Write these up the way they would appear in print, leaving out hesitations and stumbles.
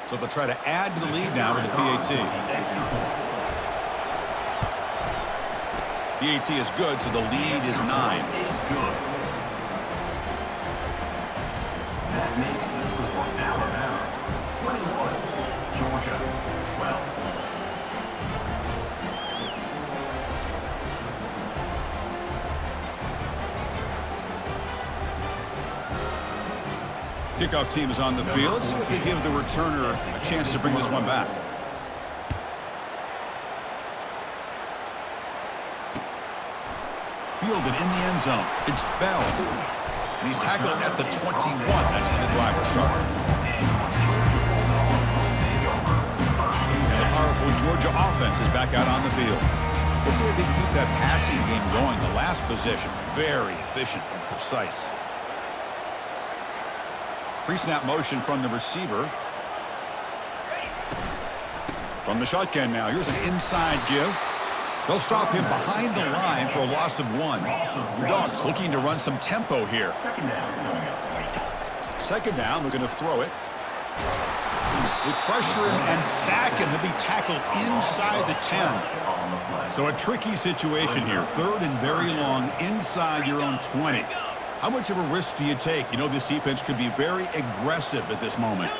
So they'll try to add to the lead now with the PAT. PAT is good, so the lead is 9. That makes the score Alabama 21, Georgia 12. Kickoff team is on the field. Let's see if they give the returner a chance to bring this one back. Fielded in the end zone. It's Bell. And he's tackled at the 21. That's where the drive will start. And the powerful Georgia offense is back out on the field. Let's see if they can keep that passing game going. The last possession, very efficient and precise. Pre-snap motion from the receiver. From the shotgun now. Here's an inside give. They'll stop him behind the line for a loss of 1. The Dogs looking to run some tempo here. Second down, they're going to throw it. They pressure him and sack him. He'll be tackled inside the 10. So a tricky situation here. Third and very long inside your own 20. How much of a risk do you take? You know this defense could be very aggressive at this moment.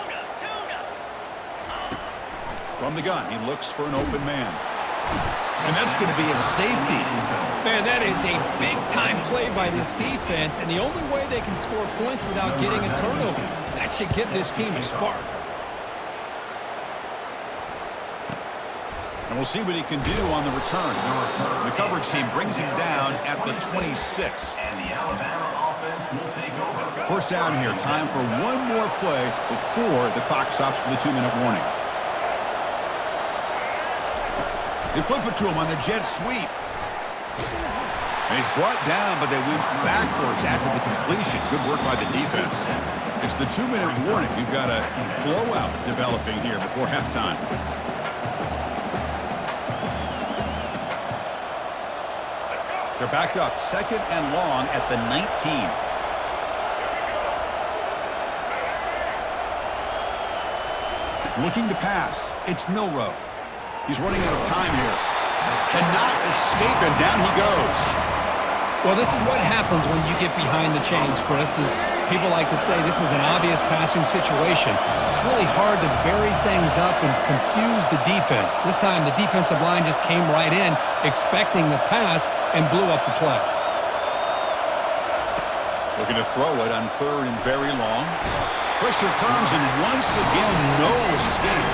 From the gun, he looks for an open man. And that's going to be a safety. Man, that is a big-time play by this defense, and the only way they can score points without getting a turnover. That should give this team a spark. And we'll see what he can do on the return. The coverage team brings him down at the 26. First down here. Time for one more play before the clock stops for the 2-minute warning. They flip it to him on the jet sweep. And he's brought down, but they went backwards after the completion. Good work by the defense. It's the 2-minute warning. We've got a blowout developing here before halftime. They're backed up, second and long at the 19. Looking to pass. It's Milroe. He's running out of time here. Cannot escape, and down he goes. Well, this is what happens when you get behind the chains, Chris. As people like to say, this is an obvious passing situation. It's really hard to vary things up and confuse the defense. This time, the defensive line just came right in, expecting the pass, and blew up the play. Looking to throw it on third and very long. Pressure comes, and once again, no escape.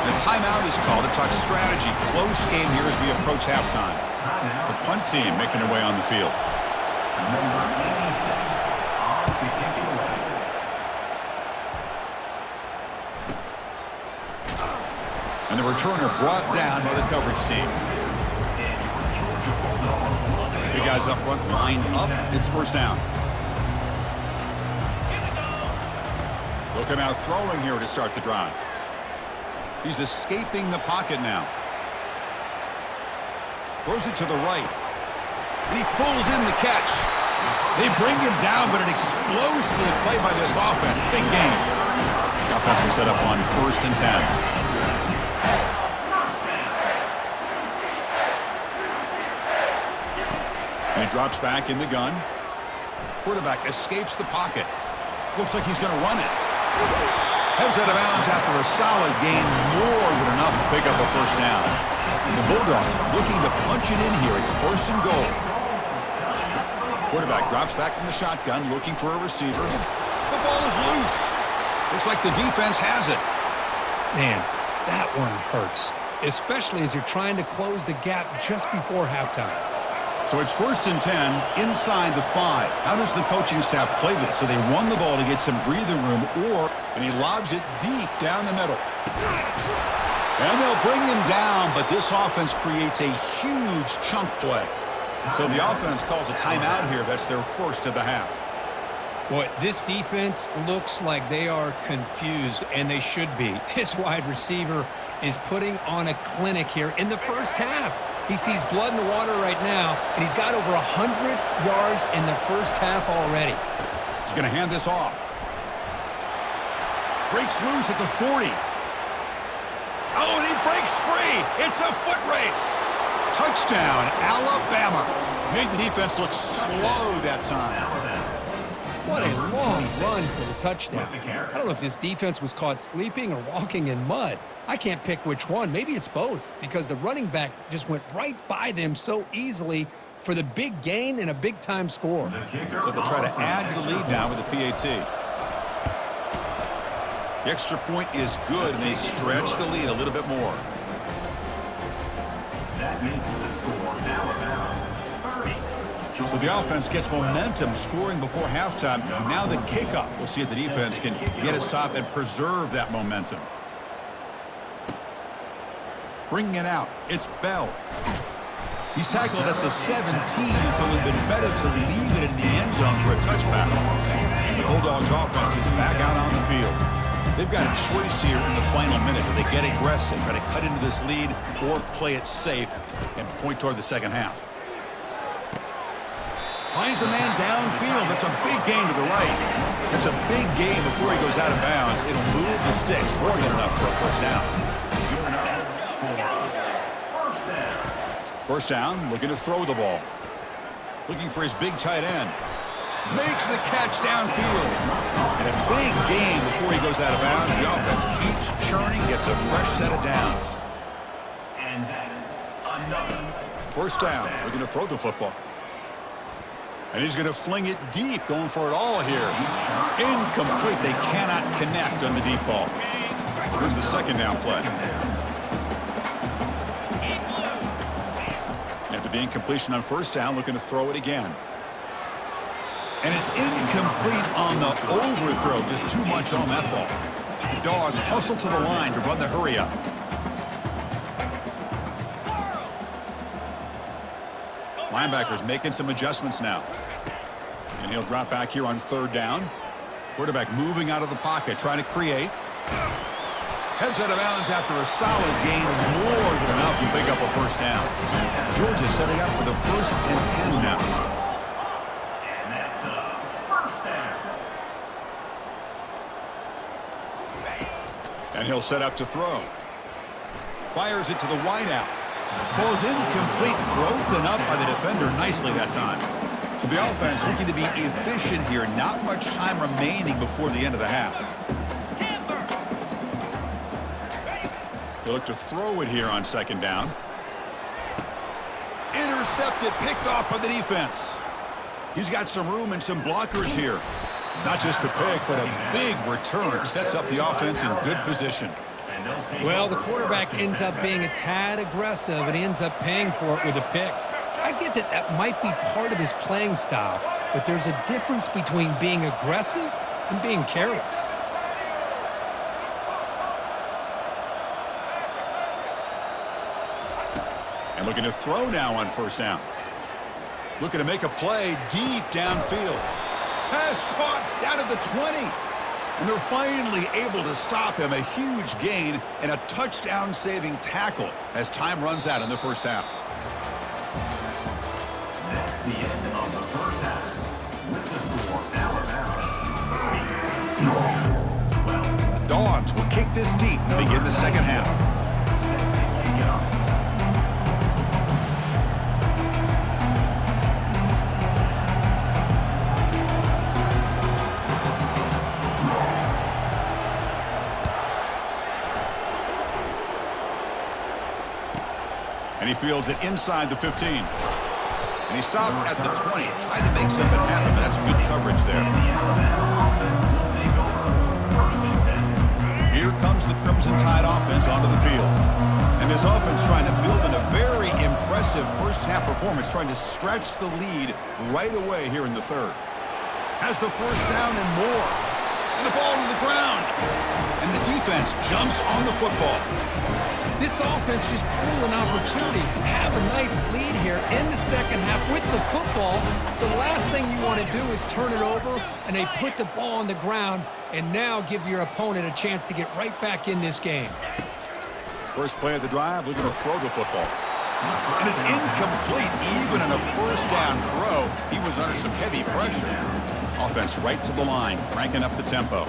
And a timeout is called to talk strategy. Close game here as we approach halftime. The punt team making their way on the field. And the returner brought down by the coverage team. Big guys up front, lined up. It's first down. They'll come out throwing here to start the drive. He's escaping the pocket now. Throws it to the right. And he pulls in the catch. They bring him down, but an explosive play by this offense. Big game. The offense will set up on 1st and 10. And he drops back in the gun. Quarterback escapes the pocket. Looks like he's going to run it. Heads out of bounds after a solid gain, more than enough to pick up a first down. And the Bulldogs looking to punch it in here. It's 1st and goal. Quarterback drops back from the shotgun, looking for a receiver. The ball is loose. Looks like the defense has it. Man, that one hurts, especially as you're trying to close the gap just before halftime. So it's 1st and 10 inside the 5. How does the coaching staff play this? So they run the ball to get some breathing room, and he lobs it deep down the middle. And they'll bring him down, but this offense creates a huge chunk play. So the offense calls a timeout here. That's their first of the half. Boy, this defense looks like they are confused, and they should be. This wide receiver is putting on a clinic here in the first half. He sees blood in the water right now, and he's got over 100 yards in the first half already. He's going to hand this off. Breaks loose at the 40. Oh, and he breaks free. It's a foot race. Touchdown, Alabama. Made the defense look slow that time. What a long run for the touchdown. I don't know if this defense was caught sleeping or walking in mud. I can't pick which one. Maybe it's both, because the running back just went right by them so easily for the big gain and a big-time score. So they'll try to add to the lead now with the PAT. The extra point is good, and they stretch the lead a little bit more. That makes the score Alabama 30. So the offense gets momentum scoring before halftime. Now the kickoff. We'll see if the defense can get a stop and preserve that momentum. Bringing it out, it's Bell. He's tackled at the 17, so it would have been better to leave it in the end zone for a touchback. And the Bulldogs offense is back out on the field. They've got a choice here in the final minute. Do they get aggressive, try to cut into this lead, or play it safe and point toward the second half? Finds a man downfield. That's a big gain to the right. That's a big gain before he goes out of bounds. It'll move the sticks. More than enough for a first down. First down, looking to throw the ball. Looking for his big tight end. Makes the catch downfield. And a big gain before he goes out of bounds. The offense keeps churning, gets a fresh set of downs. And that is another. First down, looking to throw the football. And he's going to fling it deep, going for it all here. Incomplete. They cannot connect on the deep ball. Here's the second down play. After the incompletion on first down, looking to throw it again. And it's incomplete on the overthrow. Just too much on that ball. The Dogs hustle to the line to run the hurry up. Linebackers making some adjustments now. And he'll drop back here on third down. Quarterback moving out of the pocket, trying to create. Heads out of bounds after a solid gain, more than enough to pick up a first down. Georgia setting up for the 1st and 10 now. And that's first down. And he'll set up to throw. Fires it to the wideout. Falls incomplete, broken up by the defender nicely that time. So the offense looking to be efficient here. Not much time remaining before the end of the half. They look to throw it here on second down. Intercepted, picked off by the defense. He's got some room and some blockers here. Not just the pick, but a big return. Sets up the offense in good position. Well, the quarterback ends up being a tad aggressive, and he ends up paying for it with a pick. I get that that might be part of his playing style, but there's a difference between being aggressive and being careless. And looking to throw now on first down. Looking to make a play deep downfield. Pass caught down at the 20. And they're finally able to stop him. A huge gain and a touchdown-saving tackle as time runs out in the first half. That's the end of the first half. With the score, Alabama 12. The Dogs will kick this deep to begin the second half. And he fields it inside the 15. And he stopped at the 20, trying to make something happen, but that's good coverage there. Here comes the Crimson Tide offense onto the field. And this offense trying to build in a very impressive first-half performance, trying to stretch the lead right away here in the third. Has the first down and more. And the ball to the ground. And the defense jumps on the football. This offense just blew an opportunity. Have a nice lead here in the second half with the football. The last thing you want to do is turn it over, and they put the ball on the ground and now give your opponent a chance to get right back in this game. First play of the drive, looking to throw the football. And it's incomplete. Even in a first down throw, he was under some heavy pressure. Offense right to the line, cranking up the tempo.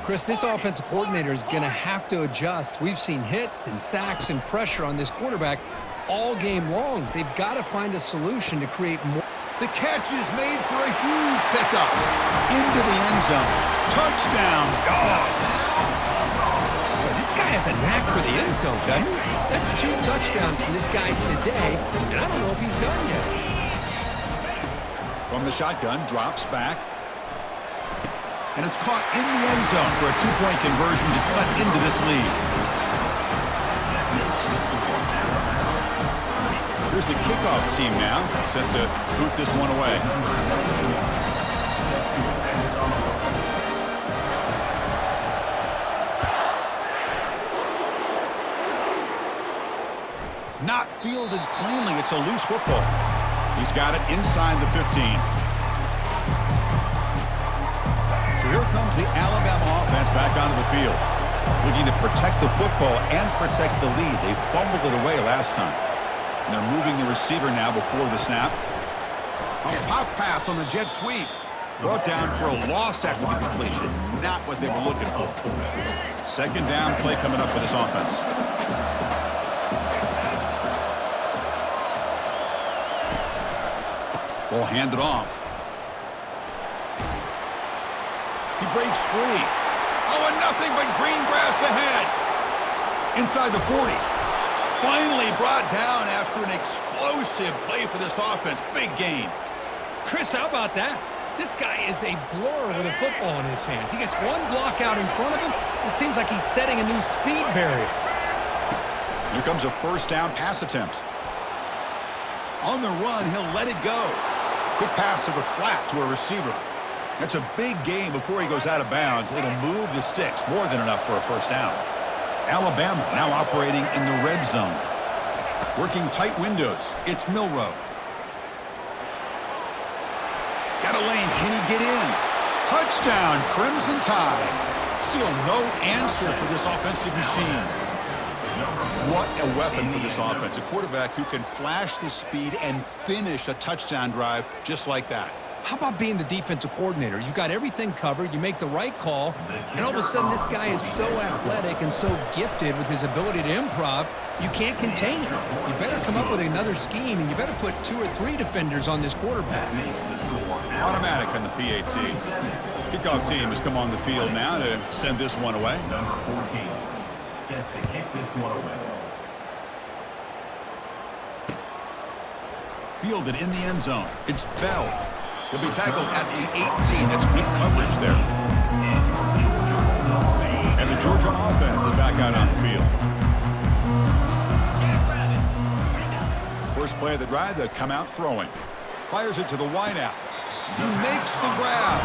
Chris, this offensive coordinator is going to have to adjust. We've seen hits and sacks and pressure on this quarterback all game long. They've got to find a solution to create more. The catch is made for a huge pickup. Into the end zone. Touchdown, Dogs. Boy, this guy has a knack for the end zone, doesn't he? That's 2 touchdowns for this guy today, and I don't know if he's done yet. From the shotgun, drops back. And it's caught in the end zone for a 2-point conversion to cut into this lead. Here's the kickoff team now, set to boot this one away. Not fielded cleanly. It's a loose football. He's got it inside the 15. Here comes the Alabama offense back onto the field, looking to protect the football and protect the lead. They fumbled it away last time. And they're moving the receiver now before the snap. A pop pass on the jet sweep. Brought down for a loss after the completion. Not what they were looking for. Second down play coming up for this offense. Ball handed off. He breaks free. Oh, and nothing but green grass ahead. Inside the 40. Finally brought down after an explosive play for this offense. Big gain. Chris, how about that? This guy is a blur with a football in his hands. He gets one block out in front of him. It seems like he's setting a new speed barrier. Here comes a first down pass attempt. On the run, he'll let it go. Quick pass to the flat to a receiver. That's a big gain before he goes out of bounds. It'll move the sticks, more than enough for a first down. Alabama now operating in the red zone. Working tight windows. It's Milroe. Got a lane. Can he get in? Touchdown, Crimson Tide. Still no answer for this offensive machine. What a weapon for this offense. A quarterback who can flash the speed and finish a touchdown drive just like that. How about being the defensive coordinator? You've got everything covered, you make the right call, and all of a sudden this guy is so athletic and so gifted with his ability to improv, you can't contain him. You better come up with another scheme, and you better put 2 or 3 defenders on this quarterback. Automatic on the PAT. Kickoff team has come on the field now to send this one away. Number 14, set to kick this one away. Fielded in the end zone. It's Bell. He'll be tackled at the 18. That's good coverage there. And the Georgia offense is back out on the field. First play of the drive, they come out throwing. Fires it to the wideout. He makes the grab.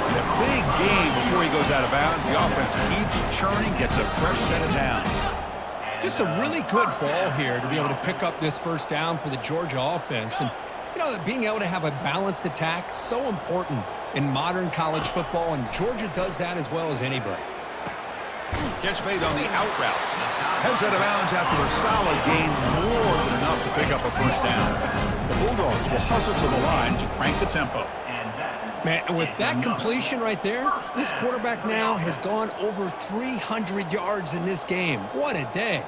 And a big gain before he goes out of bounds. The offense keeps churning, gets a fresh set of downs. Just a really good ball here to be able to pick up this first down for the Georgia offense. And, you know, being able to have a balanced attack, so important in modern college football, and Georgia does that as well as anybody. Catch made on the out route. Heads out of bounds after a solid gain, more than enough to pick up a first down. The Bulldogs will hustle to the line to crank the tempo. Man, with that completion right there, this quarterback now has gone over 300 yards in this game. What a day.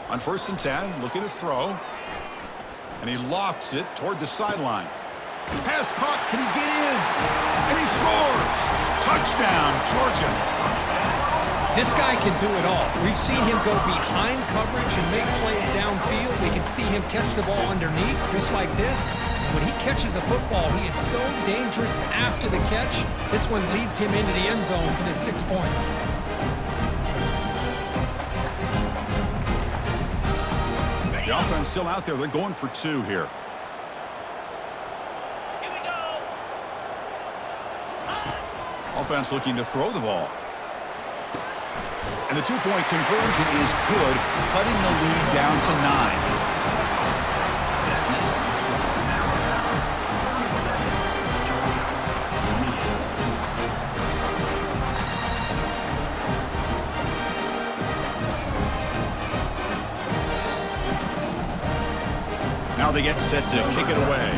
On 1st and 10, looking to throw. And he lofts it toward the sideline. Pass caught. Can he get in? And he scores! Touchdown, Georgia. This guy can do it all. We've seen him go behind coverage and make plays downfield. We can see him catch the ball underneath, just like this. When he catches a football, he is so dangerous after the catch. This one leads him into the end zone for the 6 points. The offense still out there. They're going for 2 here. Offense looking to throw the ball. And the 2-point conversion is good, cutting the lead down to 9. Now they get set to kick it away.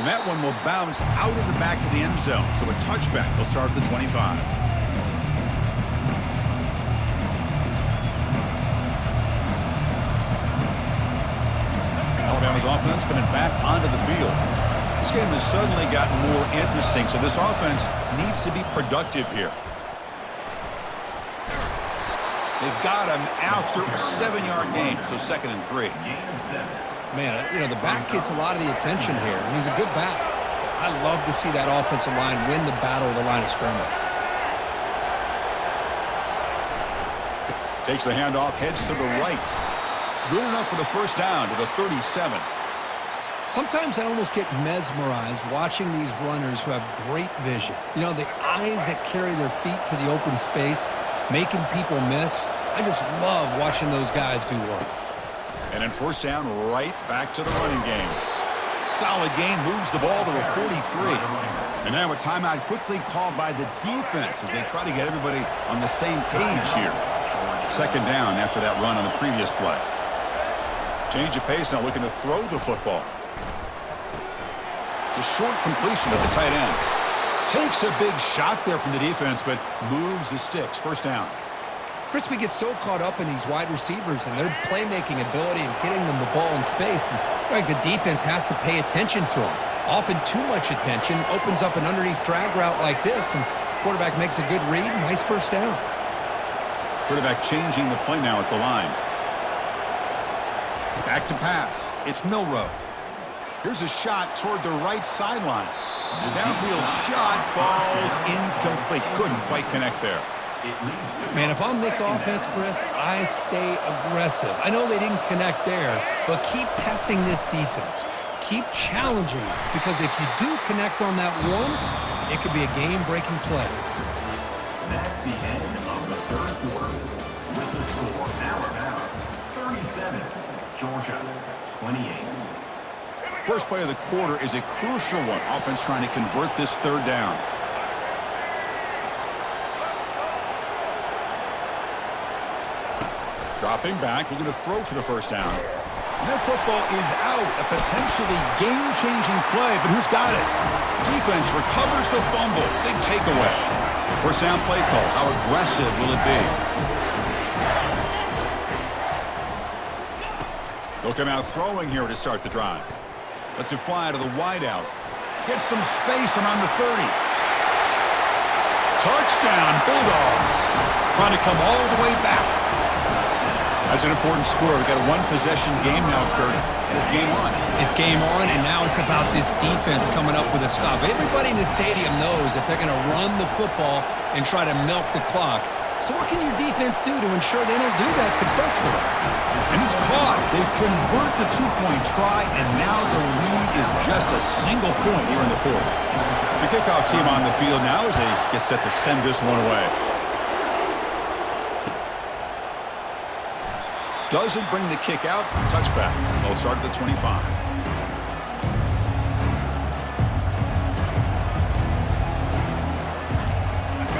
And that one will bounce out of the back of the end zone. So a touchback. They'll start at the 25. Alabama's offense coming back onto the field. This game has suddenly gotten more interesting, so this offense needs to be productive here. They've got him after a 7-yard gain, so 2nd and 3. Man, the back gets a lot of the attention here, and he's a good back. I love to see that offensive line win the battle of the line of scrimmage. Takes the handoff, heads to the right. Good enough for the first down to the 37. Sometimes I almost get mesmerized watching these runners who have great vision. The eyes that carry their feet to the open space, making people miss. I just love watching those guys do work. And then first down, right back to the running game. Solid gain, moves the ball to the 43. And now a timeout quickly called by the defense as they try to get everybody on the same page here. 2nd down after that run on the previous play. Change of pace, now looking to throw the football. The short completion of the tight end. Takes a big shot there from the defense, but moves the sticks. First down. Chris, we get so caught up in these wide receivers and their playmaking ability and getting them the ball in space. And the defense has to pay attention to them. Often too much attention opens up an underneath drag route like this, and quarterback makes a good read. Nice first down. Quarterback changing the play now at the line. Back to pass. It's Milroe. Here's a shot toward the right sideline. Downfield shot falls incomplete. Couldn't quite connect there. Man, if I'm this offense, Chris, I stay aggressive. I know they didn't connect there, but keep testing this defense. Keep challenging it, because if you do connect on that one, it could be a game-breaking play. That's the end of the 3rd quarter. With the score, Alabama 37, Georgia 28. First play of the quarter is a crucial one. Offense trying to convert this 3rd down. Dropping back, looking to throw for the first down. And that football is out. A potentially game-changing play, but who's got it? Defense recovers the fumble. Big takeaway. First down play call. How aggressive will it be? They'll come out throwing here to start the drive. Lets it fly to the wideout. Gets some space around the 30. Touchdown, Bulldogs. Trying to come all the way back. That's an important score. We've got a one-possession game now, Kurt, and it's game on. It's game on, and now it's about this defense coming up with a stop. Everybody in the stadium knows that they're going to run the football and try to milk the clock. So what can your defense do to ensure they don't do that successfully? And it's caught. They convert the two-point try, and now the lead is just a single point here in the 4th. The kickoff team on the field now as they get set to send this one away. Doesn't bring the kick out. Touchback. They'll start at the 25.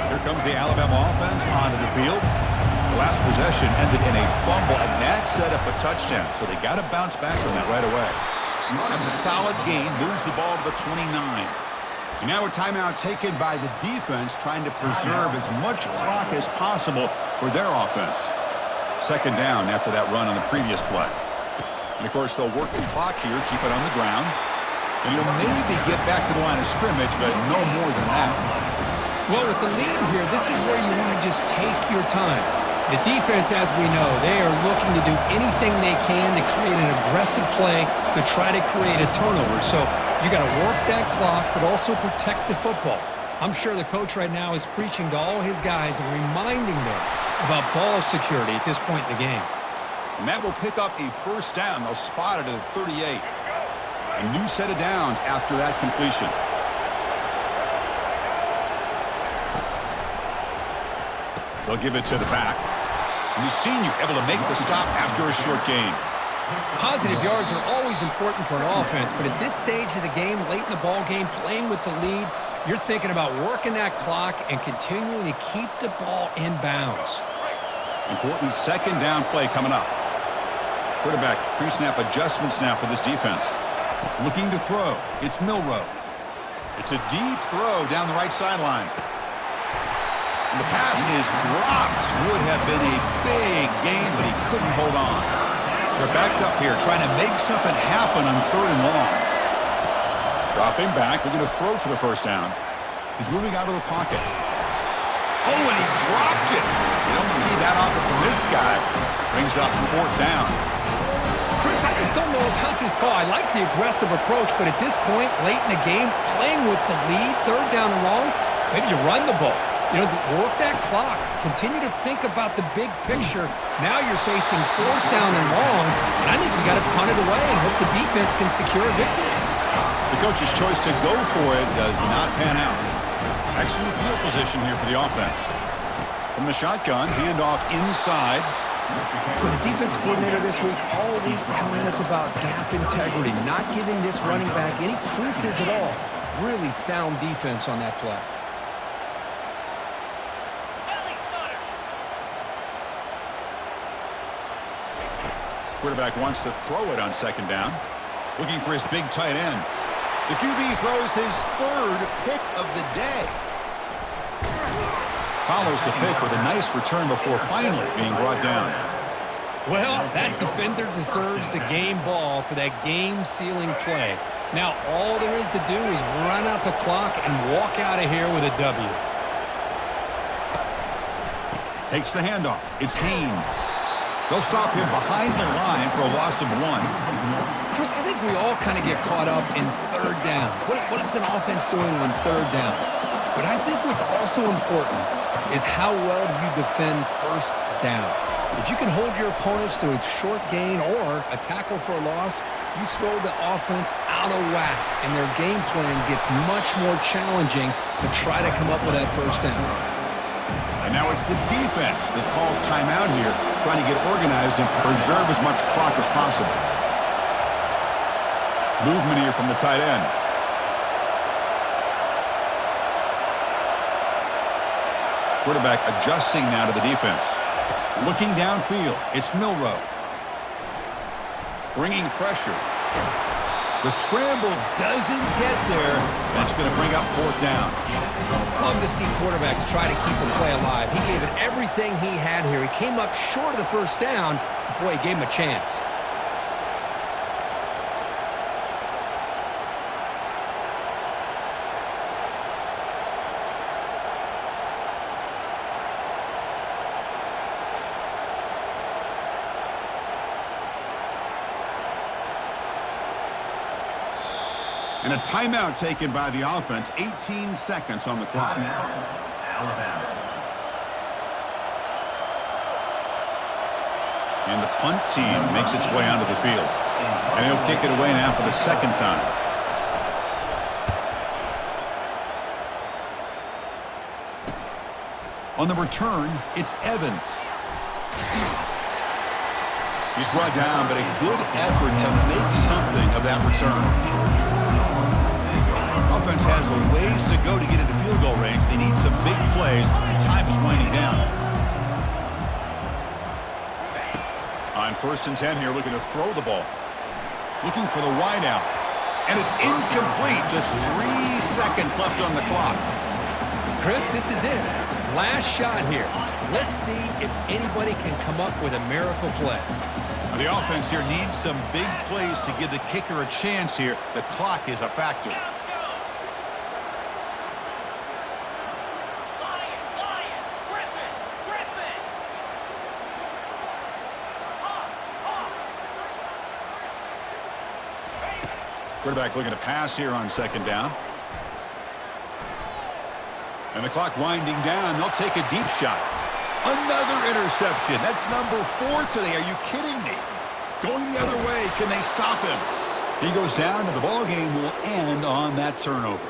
Here comes the Alabama offense onto the field. The last possession ended in a fumble, and that set up a touchdown. So they got to bounce back from that right away. That's a solid gain. Moves the ball to the 29. And now a timeout taken by the defense, trying to preserve as much clock as possible for their offense. 2nd down after that run on the previous play. And, of course, they'll work the clock here, keep it on the ground. And you'll maybe get back to the line of scrimmage, but no more than that. Well, with the lead here, this is where you want to just take your time. The defense, as we know, they are looking to do anything they can to create an aggressive play to try to create a turnover. So you got to work that clock, but also protect the football. I'm sure the coach right now is preaching to all his guys and reminding them about ball security at this point in the game. And that will pick up a first down. They'll spot it at the 38. A new set of downs after that completion. They'll give it to the back. And the senior able to make the stop after a short gain. Positive yards are always important for an offense, but at this stage of the game, late in the ball game, playing with the lead, you're thinking about working that clock and continuing to keep the ball in bounds. Important 2nd down play coming up. Quarterback pre-snap adjustments now for this defense. Looking to throw. It's Milroe. It's a deep throw down the right sideline. And the pass is dropped. Would have been a big gain, but he couldn't hold on. They're backed up here, trying to make something happen on 3rd and long. Dropping back, looking to throw for the first down. He's moving out of the pocket. Oh, and he dropped it. You don't see that often from this guy. Brings up 4th down. Chris, I just don't know about this call. I like the aggressive approach, but at this point, late in the game, playing with the lead, 3rd down and long, maybe you run the ball. You know, work that clock. Continue to think about the big picture. Now you're facing 4th down and long, and I think you got to punt it away and hope the defense can secure a victory. The coach's choice to go for it does not pan out. Excellent field position here for the offense. From the shotgun, handoff inside. Well, the defense coordinator this week all week telling us about gap integrity, not giving this running back any creases at all. Really sound defense on that play. Quarterback wants to throw it on 2nd down. Looking for his big tight end. The QB throws his 3rd pick of the day. Follows the pick with a nice return before finally being brought down. Well, that defender deserves the game ball for that game-sealing play. Now, all there is to do is run out the clock and walk out of here with a W. Takes the handoff. It's Haynes. They'll stop him behind the line for a loss of 1. Chris, I think we all kind of get caught up in 3rd down. What is an offense doing on 3rd down? But I think what's also important is how well do you defend 1st down. If you can hold your opponents to a short gain or a tackle for a loss, you throw the offense out of whack, and their game plan gets much more challenging to try to come up with that 1st down. And now it's the defense that calls timeout here, trying to get organized and preserve as much clock as possible. Movement here from the tight end. Quarterback adjusting now to the defense. Looking downfield, it's Milroe. Bringing pressure. The scramble doesn't get there. That's going to bring up 4th down. Love to see quarterbacks try to keep a play alive. He gave it everything he had here. He came up short of the 1st down. Boy, he gave him a chance. And a timeout taken by the offense. 18 seconds on the clock. Timeout, Alabama. And the punt team makes its way onto the field. And he'll kick it away now for the 2nd time. On the return, it's Evans. He's brought down, but a good effort to make something of that return. Offense has a ways to go to get into field goal range. They need some big plays, and time is winding down. On 1st and 10 here, looking to throw the ball. Looking for the wide out. And it's incomplete. Just 3 seconds left on the clock. Chris, this is it. Last shot here. Let's see if anybody can come up with a miracle play. The offense here needs some big plays to give the kicker a chance here. The clock is a factor. Quarterback looking to pass here on 2nd down. And the clock winding down. They'll take a deep shot. Another interception. That's number 4 today. Are you kidding me? Going the other way. Can they stop him? He goes down, and the ball game will end on that turnover.